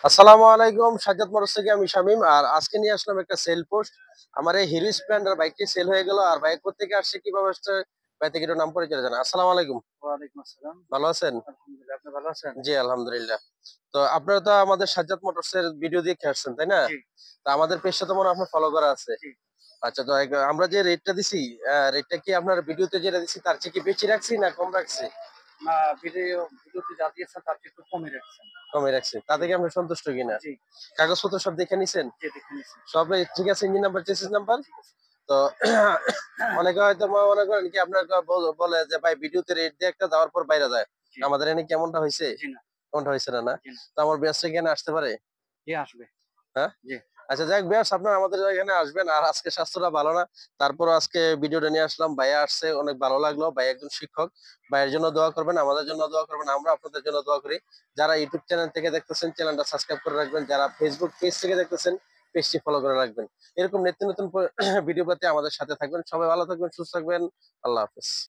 আসসালামু আলাইকুম। সাজ্জাদ মোটরস থেকে আমি শামীম। আর আজকে নিয়ে আসলাম একটা সেল পোস্ট। আমার এই হিরো স্প্লেন্ডার বাইকটি সেল হয়ে গেল। আর বাইক কোত্থেকে আসছে, কিভাবে আসছে, ভাই থেকে একটু নাম পরিচয় জানান। আসসালামু আলাইকুম। ওয়ালাইকুম আসসালাম। ভালো আছেন? আলহামদুলিল্লাহ। আপনি ভালো আছেন? জি, আলহামদুলিল্লাহ। তো আপনারা তো আমাদের সাজ্জাদ মোটরস এর ভিডিও দেখে আসছেন, তাই না? জি, তো আমাদের পেজটা তো মনে হয় আপনার ফলো করা আছে। জি। আচ্ছা, তো আমরা যে রেটটা দিছি, রেটটা কি আপনার ভিডিওতে যেটা দিছি তার চেয়ে কি বেশি রাখছি না কম রাখছি? না, ভিডিওতে যা দিয়েছেন তার চেয়ে একটু কমই রাখছেন। কমই রাখছি। তাতে জি, কি আপনি সন্তুষ্ট কিনা? জি, কাগজপত্র সব দেখে নিছেন? জি দেখে নিছি। সবই ঠিক আছে? Engine number, chassis number? ঠিক আছে। তো অনেকে হয়তো মনে করেন কি আপনার বলে যে ভাই ভিডিওতে রেট দিয়ে একটা দেওয়ার পর বাইরে যায়। জি, আমাদের এখানে কেমনটা হয়েছে? জি না, এমনটা হয়েছে না, না? জি না। তো আমার ব্যবসা এখানে আসতে পারে? জি আসবে। হ্যাঁ? জি, আচ্ছা, যাক ব্যবসা আপনার আমাদের এখানে আসবেন। আর আজকে স্বাস্থ্যটা ভালো না। তারপরও আজকে ভিডিওটা নিয়ে আসলাম। ভাইয়া আসছে, অনেক ভালো লাগলো। ভাই একজন শিক্ষক। ভাইয়ের জন্য দোয়া করবেন, আমাদের জন্য দোয়া করবেন। আমরা আপনাদের জন্য দোয়া করি। যারা ইউটিউব চ্যানেল থেকে দেখতেছেন, চ্যানেলটা সাবস্ক্রাইব করে রাখবেন। যারা ফেসবুক পেজ থেকে দেখতেছেন, পেজটি ফলো করে রাখবেন। এরকম নিত্য নতুন ভিডিও পেতে আমাদের সাথে থাকবেন। সবাই ভালো থাকবেন, সুস্থ থাকবেন। আল্লাহ হাফেজ।